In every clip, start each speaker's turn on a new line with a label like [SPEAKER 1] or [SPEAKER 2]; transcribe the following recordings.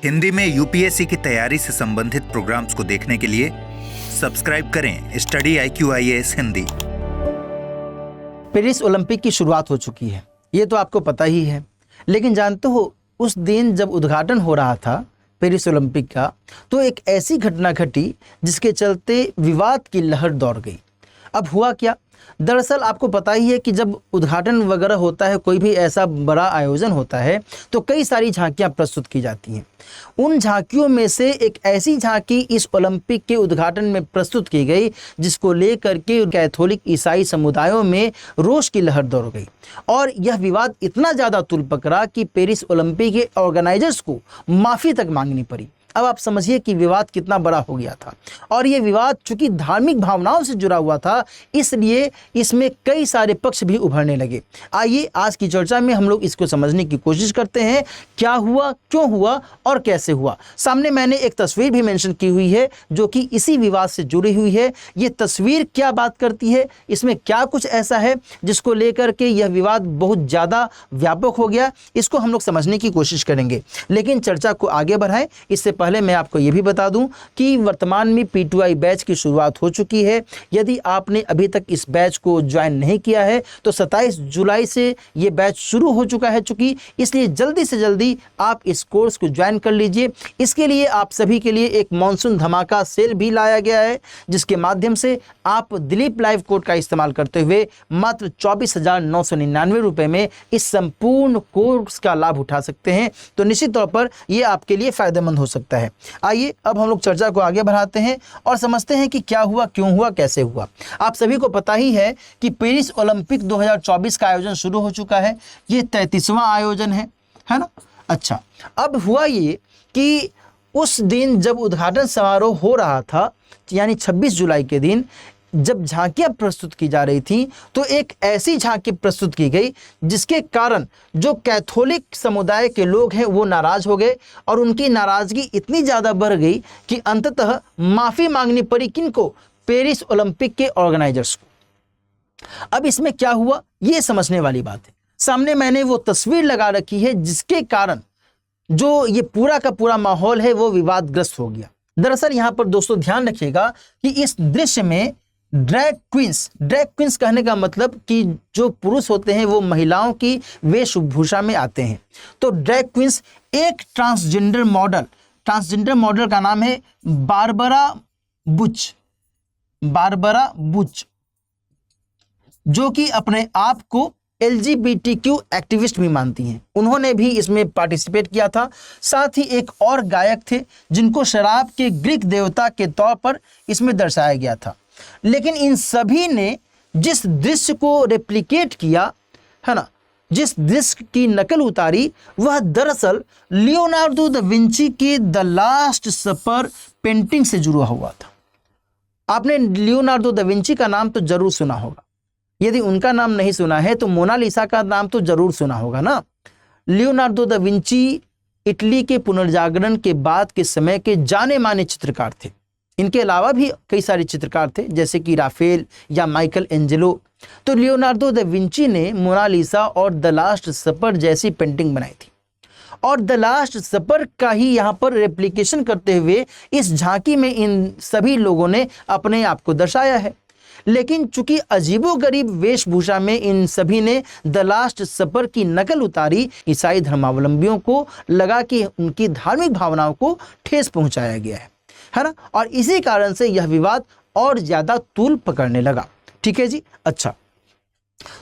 [SPEAKER 1] हिंदी में यूपीएससी की तैयारी से संबंधित प्रोग्राम्स को देखने के लिए सब्सक्राइब करें study IQIAS Hindi.
[SPEAKER 2] Paris Olympic की शुरुआत हो चुकी है, ये तो आपको पता ही है। लेकिन जानते हो, उस दिन जब उद्घाटन हो रहा था पेरिस ओलंपिक का, तो एक ऐसी घटना घटी जिसके चलते विवाद की लहर दौड़ गई। अब हुआ क्या? दरअसल आपको पता ही है कि जब उद्घाटन वगैरह होता है, कोई भी ऐसा बड़ा आयोजन होता है, तो कई सारी झांकियां प्रस्तुत की जाती हैं। उन झांकियों में से एक ऐसी झांकी इस ओलंपिक के उद्घाटन में प्रस्तुत की गई जिसको लेकर के कैथोलिक ईसाई समुदायों में रोष की लहर दौड़ गई और यह विवाद इतना ज़्यादा तूल पकड़ा कि पेरिस ओलंपिक के ऑर्गेनाइजर्स को माफ़ी तक मांगनी पड़ी। अब आप समझिए कि विवाद कितना बड़ा हो गया था। और ये विवाद चूंकि धार्मिक भावनाओं से जुड़ा हुआ था, इसलिए इसमें कई सारे पक्ष भी उभरने लगे। आइए आज की चर्चा में हम लोग इसको समझने की कोशिश करते हैं, क्या हुआ, क्यों हुआ और कैसे हुआ। सामने मैंने एक तस्वीर भी मेंशन की हुई है जो कि इसी विवाद से जुड़ी हुई है। ये तस्वीर क्या बात करती है, इसमें क्या कुछ ऐसा है जिसको लेकर के यह विवाद बहुत ज़्यादा व्यापक हो गया, इसको हम लोग समझने की कोशिश करेंगे। लेकिन चर्चा को आगे बढ़ाएं इससे पहले मैं आपको यह भी बता दूं कि वर्तमान में P2I बैच की शुरुआत हो चुकी है। यदि आपने अभी तक इस बैच को ज्वाइन नहीं किया है तो 27 जुलाई से ये बैच शुरू हो चुका है चूंकि, इसलिए जल्दी से जल्दी आप इस कोर्स को ज्वाइन कर लीजिए। इसके लिए आप सभी के लिए एक मॉनसून धमाका सेल भी लाया गया है, जिसके माध्यम से आप दिलीप लाइव कोड का इस्तेमाल करते हुए मात्र 24,999 रुपये में इस संपूर्ण कोर्स का लाभ उठा सकते हैं। तो निश्चित तौर पर यह आपके लिए फायदेमंद हो सकता है। आइए अब हम लोग चर्चा को आगे बढ़ाते हैं और समझते हैं कि क्या हुआ, क्यों हुआ, कैसे हुआ। आप सभी को पता ही है कि पेरिस ओलंपिक 2024 का आयोजन शुरू हो चुका है। ये 33वां आयोजन है ना। अच्छा, अब हुआ ये कि उस दिन जब उद्घाटन समारोह हो रहा था, यानी 26 जुलाई के दिन जब झांकियां प्रस्तुत की जा रही थी, तो एक ऐसी झांकी प्रस्तुत की गई जिसके कारण जो कैथोलिक समुदाय के लोग हैं वो नाराज हो गए और उनकी नाराजगी इतनी ज़्यादा बढ़ गई कि अंततः माफ़ी मांगनी पड़ी किनको? पेरिस ओलंपिक के ऑर्गेनाइजर्स को। अब इसमें क्या हुआ ये समझने वाली बात है। सामने मैंने वो तस्वीर लगा रखी है जिसके कारण जो ये पूरा का पूरा माहौल है वो विवादग्रस्त हो गया। दरअसल यहाँ पर दोस्तों ध्यान रखिएगा कि इस दृश्य में ड्रैग क्वींस कहने का मतलब कि जो पुरुष होते हैं वो महिलाओं की वेशभूषा में आते हैं। तो ड्रैग क्वींस एक ट्रांसजेंडर मॉडल का नाम है बारबरा बुच, जो कि अपने आप को LGBTQ एक्टिविस्ट भी मानती हैं। उन्होंने भी इसमें पार्टिसिपेट किया था। साथ ही एक और गायक थे जिनको शराब के ग्रीक देवता के तौर पर इसमें दर्शाया गया था। लेकिन इन सभी ने जिस दृश्य को रेप्लिकेट किया है ना, जिस दृश्य की नकल उतारी, वह दरअसल लियोनार्डो दा विंची के द लास्ट सपर पेंटिंग से जुड़ा हुआ था। आपने लियोनार्डो दा विंची का नाम तो जरूर सुना होगा। यदि उनका नाम नहीं सुना है तो मोनालिसा का नाम तो जरूर सुना होगा ना। लियोनार्डो दा विंची इटली के पुनर्जागरण के बाद के समय के जाने माने चित्रकार थे। इनके अलावा भी कई सारे चित्रकार थे जैसे कि राफेल या माइकल एंजेलो। तो लियोनार्डो दा विंची ने मोनालिसा और द लास्ट सपर जैसी पेंटिंग बनाई थी और द लास्ट सपर का ही यहाँ पर रेप्लिकेशन करते हुए इस झांकी में इन सभी लोगों ने अपने आप को दर्शाया है। लेकिन चूंकि अजीबोगरीब वेशभूषा में इन सभी ने द लास्ट सपर की नकल उतारी, ईसाई धर्मावलंबियों को लगा कि उनकी धार्मिक भावनाओं को ठेस पहुंचाया गया है ना। और इसी कारण से यह विवाद और ज्यादा तूल पकड़ने लगा। ठीक है जी। अच्छा,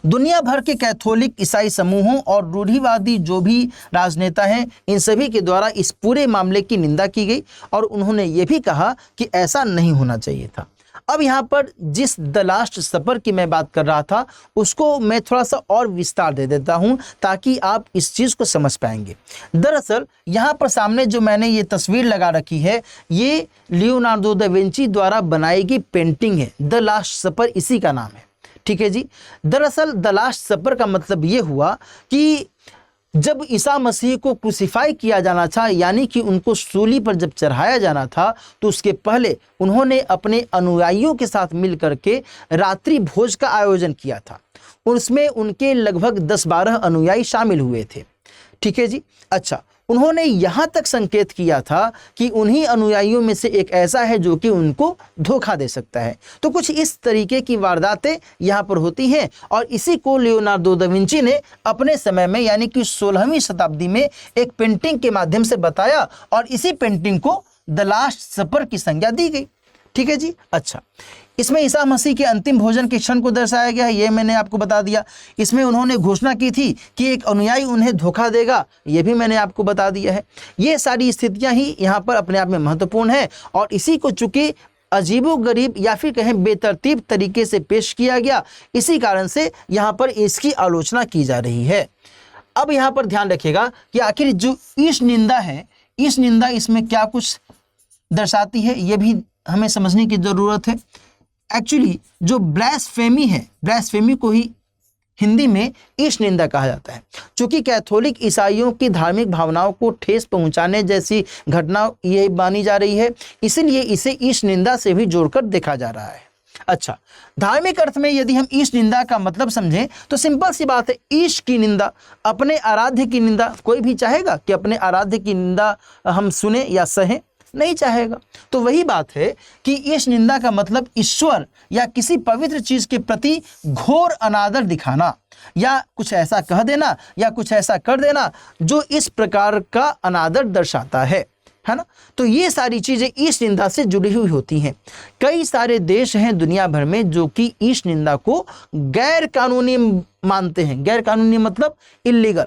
[SPEAKER 2] दुनिया भर के कैथोलिक ईसाई समूहों और रूढ़िवादी जो भी राजनेता हैं, इन सभी के द्वारा इस पूरे मामले की निंदा की गई और उन्होंने ये भी कहा कि ऐसा नहीं होना चाहिए था। अब यहाँ पर जिस द लास्ट सपर की मैं बात कर रहा था उसको मैं थोड़ा सा और विस्तार दे देता हूँ ताकि आप इस चीज़ को समझ पाएंगे। दरअसल यहाँ पर सामने जो मैंने ये तस्वीर लगा रखी है, ये लियोनार्डो दा विंची द्वारा बनाई गई पेंटिंग है। द लास्ट सपर इसी का नाम है। ठीक है जी। दरअसल द लास्ट सपर का मतलब ये हुआ कि जब ईसा मसीह को क्रूसिफाई किया जाना था, यानी कि उनको सूली पर जब चढ़ाया जाना था, तो उसके पहले उन्होंने अपने अनुयायियों के साथ मिलकर के रात्रि भोज का आयोजन किया था। उसमें उनके लगभग 10-12 अनुयायी शामिल हुए थे। ठीक है जी। अच्छा, उन्होंने यहाँ तक संकेत किया था कि उन्हीं अनुयायियों में से एक ऐसा है जो कि उनको धोखा दे सकता है। तो कुछ इस तरीके की वारदातें यहाँ पर होती हैं और इसी को लियोनार्दो दा विंची ने अपने समय में यानी कि 16वीं शताब्दी में एक पेंटिंग के माध्यम से बताया और इसी पेंटिंग को द लास्ट सपर की संज्ञा दी गई। ठीक है जी। अच्छा, इसमें ईसा मसीह के अंतिम भोजन के क्षण को दर्शाया गया है, ये मैंने आपको बता दिया। इसमें उन्होंने घोषणा की थी कि एक अनुयायी उन्हें धोखा देगा, ये भी मैंने आपको बता दिया है। ये सारी स्थितियां ही यहाँ पर अपने आप में महत्वपूर्ण है और इसी को चूंकि अजीबोगरीब या फिर कहें बेतरतीब तरीके से पेश किया गया, इसी कारण से यहाँ पर इसकी आलोचना की जा रही है। अब यहाँ पर ध्यान रखिएगा कि आखिर जो ईश निंदा है, ईश निंदा इसमें क्या कुछ दर्शाती है, ये भी हमें समझने की ज़रूरत है। एक्चुअली जो ब्लास्फेमी है, ब्लास्फेमी को ही हिंदी में ईश निंदा कहा जाता है। चूँकि कैथोलिक ईसाइयों की धार्मिक भावनाओं को ठेस पहुंचाने जैसी घटना ये मानी जा रही है, इसीलिए इसे ईश निंदा से भी जोड़कर देखा जा रहा है। अच्छा, धार्मिक अर्थ में यदि हम ईश निंदा का मतलब समझें तो सिंपल सी बात है, ईश की निंदा, अपने आराध्य की निंदा। कोई भी चाहेगा कि अपने आराध्य की निंदा हम सुने या सहें? नहीं चाहेगा। तो वही बात है कि ईश निंदा का मतलब ईश्वर या किसी पवित्र चीज के प्रति घोर अनादर दिखाना या कुछ ऐसा कह देना या कुछ ऐसा कर देना जो इस प्रकार का अनादर दर्शाता है ना। तो ये सारी चीजें ईश निंदा से जुड़ी हुई होती हैं। कई सारे देश हैं दुनिया भर में जो कि ईश निंदा को गैर कानूनी मानते हैं। गैर कानूनी मतलब इल्लीगल।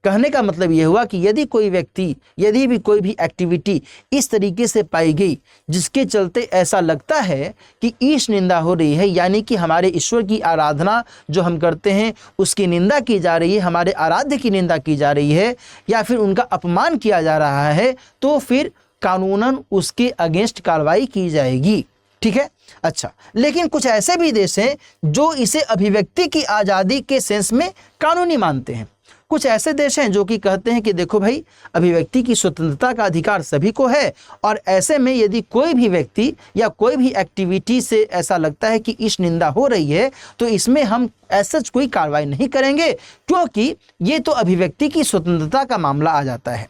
[SPEAKER 2] कहने का मतलब यह हुआ कि यदि कोई व्यक्ति, यदि भी कोई भी एक्टिविटी इस तरीके से पाई गई जिसके चलते ऐसा लगता है कि ईश निंदा हो रही है, यानी कि हमारे ईश्वर की आराधना जो हम करते हैं उसकी निंदा की जा रही है, हमारे आराध्य की निंदा की जा रही है या फिर उनका अपमान किया जा रहा है, तो फिर कानूनन उसके अगेंस्ट कार्रवाई की जाएगी। ठीक है। अच्छा, लेकिन कुछ ऐसे भी देश हैं जो इसे अभिव्यक्ति की आज़ादी के सेंस में कानूनी मानते हैं। कुछ ऐसे देश हैं जो कि कहते हैं कि देखो भाई, अभिव्यक्ति की स्वतंत्रता का अधिकार सभी को है और ऐसे में यदि कोई भी व्यक्ति या कोई भी एक्टिविटी से ऐसा लगता है कि ईश निंदा हो रही है तो इसमें हम ऐसा कोई कार्रवाई नहीं करेंगे, क्योंकि ये तो अभिव्यक्ति की स्वतंत्रता का मामला आ जाता है।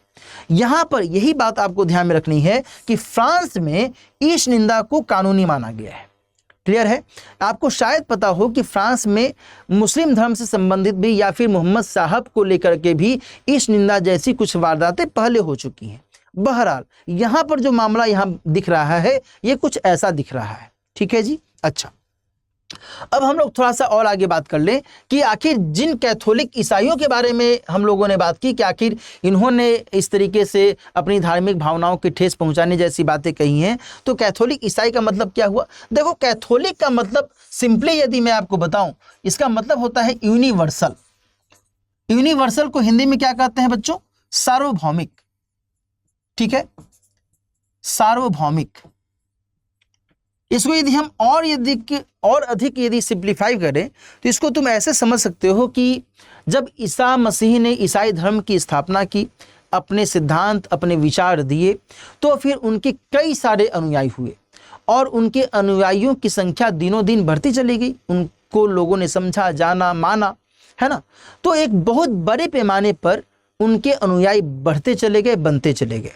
[SPEAKER 2] यहाँ पर यही बात आपको ध्यान में रखनी है कि फ्रांस में ईश निंदा को कानूनी माना गया है। क्लियर है। आपको शायद पता हो कि फ्रांस में मुस्लिम धर्म से संबंधित भी या फिर मोहम्मद साहब को लेकर के भी ईश निंदा जैसी कुछ वारदातें पहले हो चुकी हैं। बहरहाल यहाँ पर जो मामला यहाँ दिख रहा है ये कुछ ऐसा दिख रहा है। ठीक है जी। अच्छा, अब हम लोग थोड़ा सा और आगे बात कर लें कि आखिर जिन कैथोलिक ईसाइयों के बारे में हम लोगों ने बात की कि आखिर इन्होंने इस तरीके से अपनी धार्मिक भावनाओं की ठेस पहुंचाने जैसी बातें कही हैं, तो कैथोलिक ईसाई का मतलब क्या हुआ? देखो, कैथोलिक का मतलब सिंपली यदि मैं आपको बताऊं, इसका मतलब होता है यूनिवर्सल। यूनिवर्सल को हिंदी में क्या कहते हैं बच्चों? सार्वभौमिक। ठीक है, सार्वभौमिक। इसको यदि हम और अधिक यदि सिंप्लीफाई करें तो इसको तुम ऐसे समझ सकते हो कि जब ईसा मसीह ने ईसाई धर्म की स्थापना की, अपने सिद्धांत, अपने विचार दिए, तो फिर उनके कई सारे अनुयायी हुए और उनके अनुयायियों की संख्या दिनों दिन बढ़ती चली गई। उनको लोगों ने समझा, जाना, माना, है ना। तो एक बहुत बड़े पैमाने पर उनके अनुयायी बढ़ते चले गए, बनते चले गए।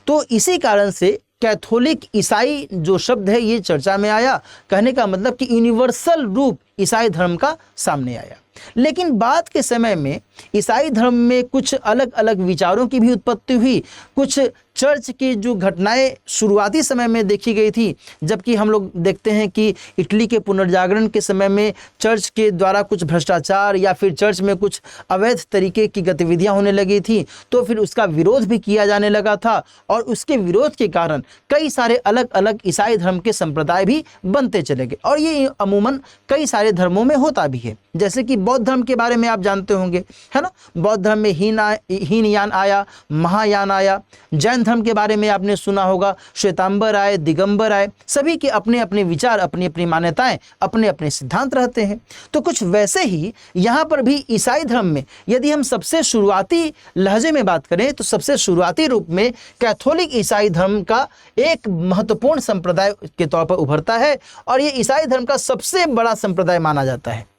[SPEAKER 2] तो इसी कारण से कैथोलिक ईसाई जो शब्द है ये चर्चा में आया। कहने का मतलब कि यूनिवर्सल रूप ईसाई धर्म का सामने आया। लेकिन बाद के समय में ईसाई धर्म में कुछ अलग अलग विचारों की भी उत्पत्ति हुई। कुछ चर्च की जो घटनाएं शुरुआती समय में देखी गई थी, जबकि हम लोग देखते हैं कि इटली के पुनर्जागरण के समय में चर्च के द्वारा कुछ भ्रष्टाचार या फिर चर्च में कुछ अवैध तरीके की गतिविधियां होने लगी थी, तो फिर उसका विरोध भी किया जाने लगा था और उसके विरोध के कारण कई सारे अलग अलग ईसाई धर्म के संप्रदाय भी बनते चले गए। और ये अमूमन कई सारे धर्मों में होता भी है। जैसे कि बौद्ध धर्म के बारे में आप जानते होंगे, है ना। बौद्ध धर्म में हीनयान आया, महायान आया। जैन धर्म के बारे में आपने सुना होगा, श्वेतांबर आए, दिगंबर आए। सभी के अपने अपने विचार, अपनी अपनी मान्यताएं, अपने अपने सिद्धांत रहते हैं। तो कुछ वैसे ही यहाँ पर भी ईसाई धर्म में यदि हम सबसे शुरुआती लहजे में बात करें तो सबसे शुरुआती रूप में कैथोलिक ईसाई धर्म का एक महत्वपूर्ण संप्रदाय के तौर पर उभरता है और ये ईसाई धर्म का सबसे बड़ा संप्रदाय माना जाता है।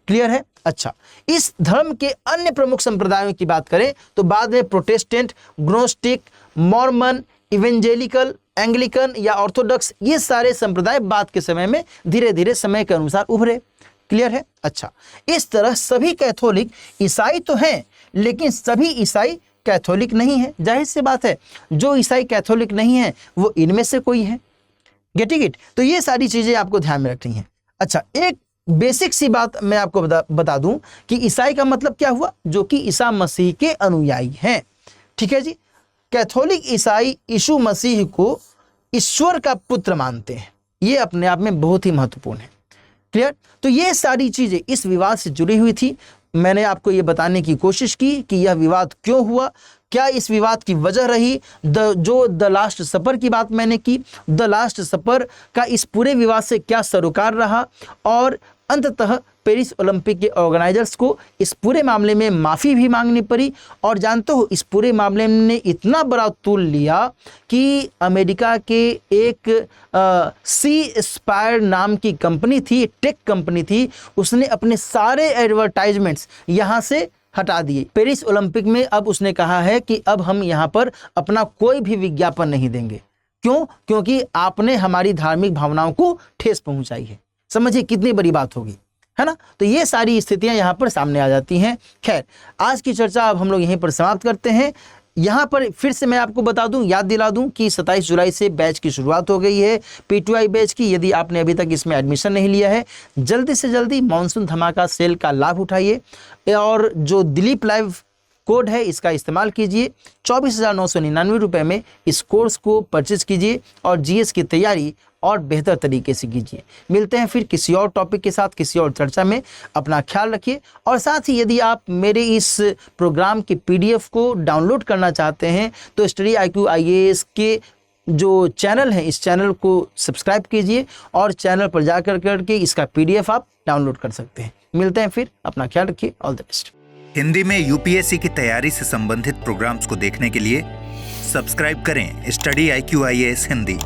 [SPEAKER 2] क्लियर है? अच्छा, इस धर्म के अन्य प्रमुख संप्रदायों की बात करें तो बाद में Protestant, gnostic, Mormon, evangelical, Anglican या ऑर्थोडॉक्स, ये सारे संप्रदाय बाद के समय में धीरे धीरे समय के अनुसार उभरे। क्लियर है? अच्छा, इस तरह सभी कैथोलिक ईसाई तो हैं, लेकिन सभी ईसाई कैथोलिक नहीं है। जाहिर सी बात है, जो ईसाई कैथोलिक नहीं है वो इनमें से कोई है। Getting it? तो ये सारी चीजें आपको ध्यान में रखनी है। अच्छा, एक बेसिक सी बात मैं आपको बता दूं कि ईसाई का मतलब क्या हुआ? जो कि ईसा मसीह के अनुयायी हैं। ठीक है जी? कैथोलिक ईसाई यीशु मसीह को ईश्वर का पुत्र मानते हैं। ये अपने आप में बहुत ही महत्वपूर्ण है। क्लियर? तो ये सारी चीजें इस विवाद से जुड़ी हुई थी। मैंने आपको ये बताने की कोशिश की कि यह विवाद क्यों हुआ, क्या इस विवाद की वजह रही। जो द लास्ट सपर की बात मैंने की, द लास्ट सपर का इस पूरे विवाद से क्या सरोकार रहा, और अंततः पेरिस ओलंपिक के ऑर्गेनाइजर्स को इस पूरे मामले में माफ़ी भी मांगनी पड़ी। और जानते हो, इस पूरे मामले ने इतना बड़ा तूल लिया कि अमेरिका के एक सी स्पायर नाम की कंपनी थी, टेक कंपनी थी, उसने अपने सारे एडवर्टाइजमेंट्स यहाँ से हटा दिए। पेरिस ओलंपिक में अब उसने कहा है कि अब हम यहाँ पर अपना कोई भी विज्ञापन नहीं देंगे। क्यों? क्योंकि आपने हमारी धार्मिक भावनाओं को ठेस पहुंचाई है। समझिए कितनी बड़ी बात होगी, है ना? तो ये सारी स्थितियां यहाँ पर सामने आ जाती हैं। खैर, आज की चर्चा अब हम लोग यहीं पर समाप्त करते हैं। यहाँ पर फिर से मैं आपको बता दूं, याद दिला दूं कि 27 जुलाई से बैच की शुरुआत हो गई है, P2I बैच की। यदि आपने अभी तक इसमें एडमिशन नहीं लिया है, जल्दी से जल्दी मानसून धमाका सेल का लाभ उठाइए और जो दिलीप लाइव कोड है इसका इस्तेमाल कीजिए। 24,999 रुपये में इस कोर्स को परचेज कीजिए और GS की तैयारी और बेहतर तरीके से कीजिए। मिलते हैं फिर किसी और टॉपिक के साथ, किसी और चर्चा में। अपना ख्याल रखिए। और साथ ही यदि आप मेरे इस प्रोग्राम की PDF को डाउनलोड करना चाहते हैं तो स्टडी IQ IAS के जो चैनल है, इस चैनल को सब्सक्राइब कीजिए और चैनल पर जाकर करके इसका PDF आप डाउनलोड कर सकते हैं। मिलते हैं फिर, अपना ख्याल रखिए। All the best.
[SPEAKER 1] हिंदी में UPSC की तैयारी से संबंधित प्रोग्राम्स को देखने के लिए सब्सक्राइब करें स्टडी IQ IAS हिंदी।